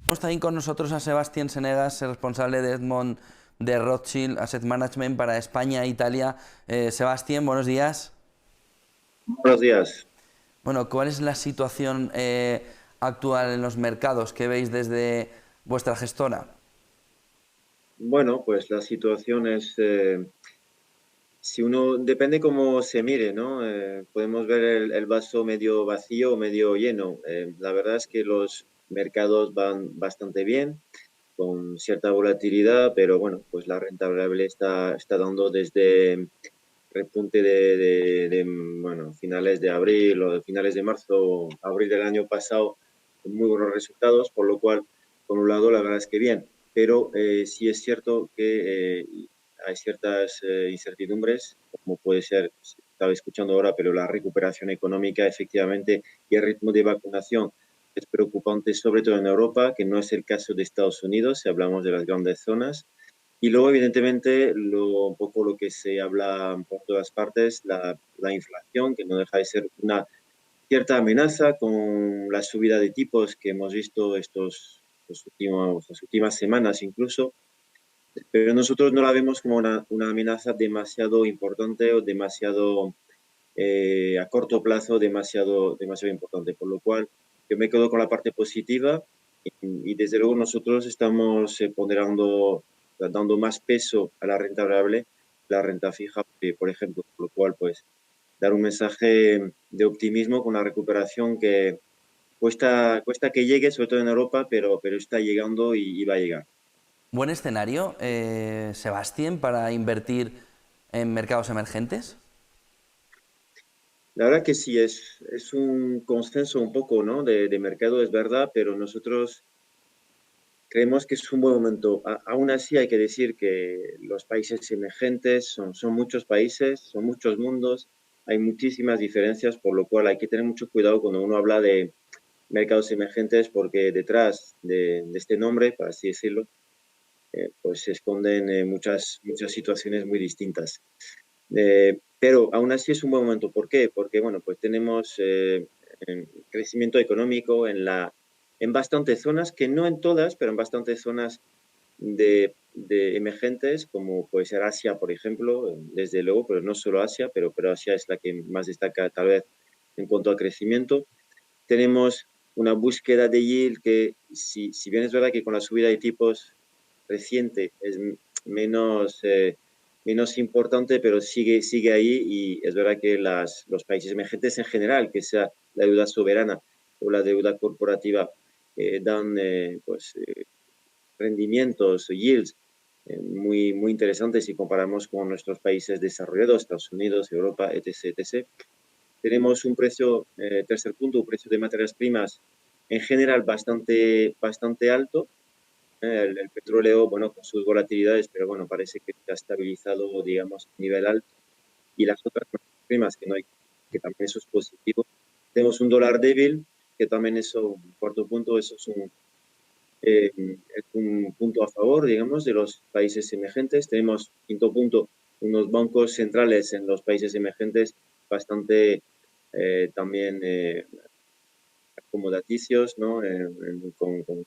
Tenemos también con nosotros a Sebastián Senegas, el responsable de Edmond de Rothschild Asset Management para España e Italia. Sebastián, buenos días. Buenos días. Bueno, ¿cuál es la situación actual en los mercados que veis desde vuestra gestora? Bueno, pues la situación es, si uno, depende cómo se mire, ¿no? Podemos ver el vaso medio vacío o medio lleno. La verdad es que los mercados van bastante bien, con cierta volatilidad, pero bueno, pues la renta variable está dando desde repunte bueno, finales de abril o de finales de marzo, abril del año pasado, muy buenos resultados, por lo cual, por un lado, la verdad es que bien, pero sí es cierto que hay ciertas incertidumbres, como puede ser, estaba escuchando ahora, pero la recuperación económica, efectivamente, y el ritmo de vacunación es preocupante, sobre todo en Europa, que no es el caso de Estados Unidos, si hablamos de las grandes zonas. Y luego, evidentemente, un poco lo que se habla por todas partes, la inflación, que no deja de ser una cierta amenaza con la subida de tipos que hemos visto las últimas semanas incluso, pero nosotros no la vemos como una amenaza demasiado importante o demasiado a corto plazo, demasiado importante. Por lo cual, yo me quedo con la parte positiva y desde luego nosotros estamos ponderando, dando más peso a la renta variable, la renta fija, por ejemplo, por lo cual, pues, dar un mensaje de optimismo con la recuperación que cuesta que llegue, sobre todo en Europa, pero está llegando y va a llegar. Buen escenario, Sebastián, para invertir en mercados emergentes. La verdad que sí, es un consenso un poco, ¿no? de mercado, es verdad, pero nosotros creemos que es un buen momento. Aún así, hay que decir que los países emergentes son muchos países, son muchos mundos, hay muchísimas diferencias, por lo cual hay que tener mucho cuidado cuando uno habla de mercados emergentes, porque detrás de este nombre, por así decirlo, pues se esconden muchas situaciones muy distintas. Pero aún así es un buen momento. ¿Por qué? Porque, bueno, pues tenemos crecimiento económico en bastantes zonas, que no en todas, pero en bastantes zonas de emergentes, como puede ser Asia, por ejemplo, desde luego, pero no solo Asia, pero Asia es la que más destaca tal vez en cuanto a crecimiento. Tenemos una búsqueda de yield que, si bien es verdad que con la subida de tipos reciente es menos, menos importante, pero sigue ahí y es verdad que los países emergentes en general, que sea la deuda soberana o la deuda corporativa, dan rendimientos, yields muy interesantes si comparamos con nuestros países desarrollados, Estados Unidos, Europa, etc. etc. Tenemos un precio, tercer punto, un precio de materias primas en general bastante alto. El petróleo, bueno, con sus volatilidades, pero bueno, parece que está estabilizado, digamos, a nivel alto. Y las otras materias primas, que también eso es positivo. Tenemos un dólar débil, que también eso, un cuarto punto, eso es un punto a favor, digamos, de los países emergentes. Tenemos, quinto punto, unos bancos centrales en los países emergentes bastante también acomodaticios, ¿no? Con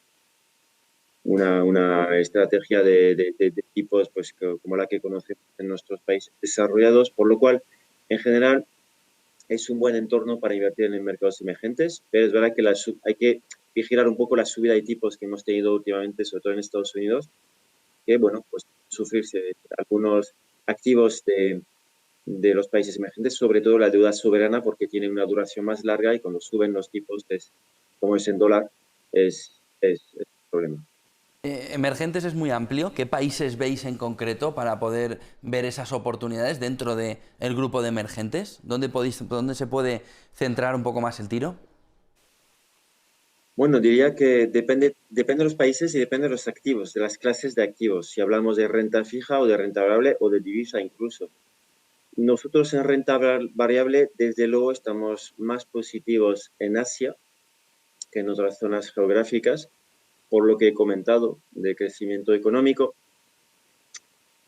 una estrategia de tipos pues, como la que conocemos en nuestros países desarrollados, por lo cual, en general, es un buen entorno para invertir en mercados emergentes, pero es verdad que hay que vigilar un poco la subida de tipos que hemos tenido últimamente, sobre todo en Estados Unidos, que, bueno, pues sufrirse algunos activos de los países emergentes, sobre todo la deuda soberana, porque tiene una duración más larga y cuando suben los tipos, como es en dólar, es un problema. Emergentes es muy amplio. ¿Qué países veis en concreto para poder ver esas oportunidades dentro del grupo de emergentes? ¿Dónde se puede centrar un poco más el tiro? Bueno, diría que depende de los países y depende de los activos, de las clases de activos, si hablamos de renta fija o de renta variable o de divisa incluso. Nosotros en renta variable, desde luego, estamos más positivos en Asia que en otras zonas geográficas, por lo que he comentado, de crecimiento económico,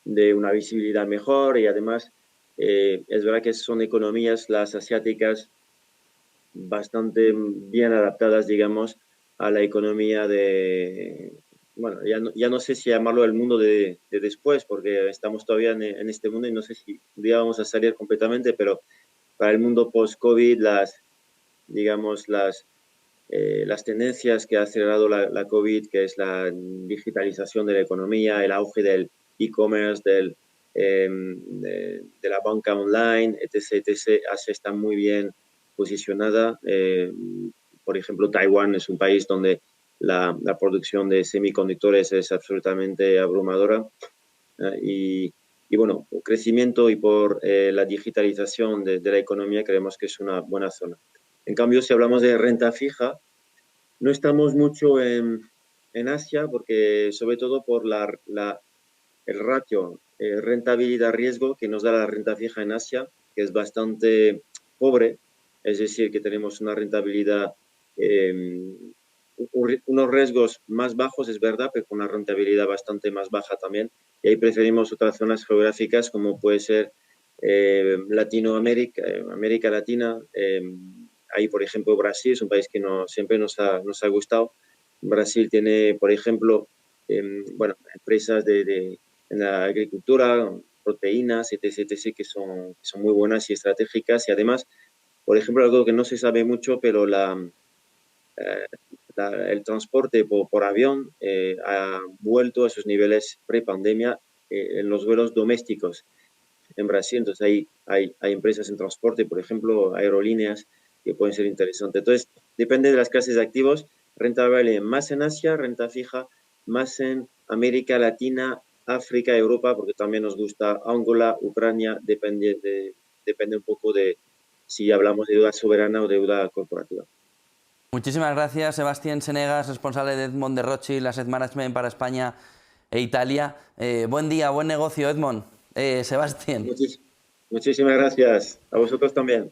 de una visibilidad mejor y además es verdad que son economías, las asiáticas, bastante bien adaptadas, digamos, a la economía de, bueno, ya no sé si llamarlo el mundo de después, porque estamos todavía en este mundo y no sé si un día vamos a salir completamente, pero para el mundo post-COVID, digamos, las tendencias que ha acelerado la COVID, que es la digitalización de la economía, el auge del e-commerce, de la banca online, etc. Asia está muy bien posicionada. Por ejemplo, Taiwán es un país donde la producción de semiconductores es absolutamente abrumadora. Y bueno, por crecimiento y por la digitalización de la economía creemos que es una buena zona. En cambio, si hablamos de renta fija, no estamos mucho en Asia porque sobre todo por el ratio rentabilidad-riesgo que nos da la renta fija en Asia, que es bastante pobre, es decir, que tenemos una rentabilidad, eh, unos riesgos más bajos, es verdad, pero con una rentabilidad bastante más baja también. Y ahí preferimos otras zonas geográficas como puede ser Latinoamérica, América Latina. Ahí, por ejemplo, Brasil es un país que siempre nos ha gustado. Brasil tiene, por ejemplo, bueno, empresas en la agricultura, proteínas, etc., que son muy buenas y estratégicas. Y además, por ejemplo, algo que no se sabe mucho, pero eh, el transporte por avión ha vuelto a sus niveles pre-pandemia en los vuelos domésticos en Brasil. Entonces, hay empresas en transporte, por ejemplo, aerolíneas, que pueden ser interesantes. Entonces, depende de las clases de activos. Renta variable más en Asia, renta fija más en América Latina, África, Europa, porque también nos gusta Angola, Ucrania, depende un poco de si hablamos de deuda soberana o deuda corporativa. Muchísimas gracias, Sebastián Senegas, responsable de Edmond de Rothschild Asset Management para España e Italia. Buen día, buen negocio, Edmond. Sebastián. Muchísimas gracias. A vosotros también.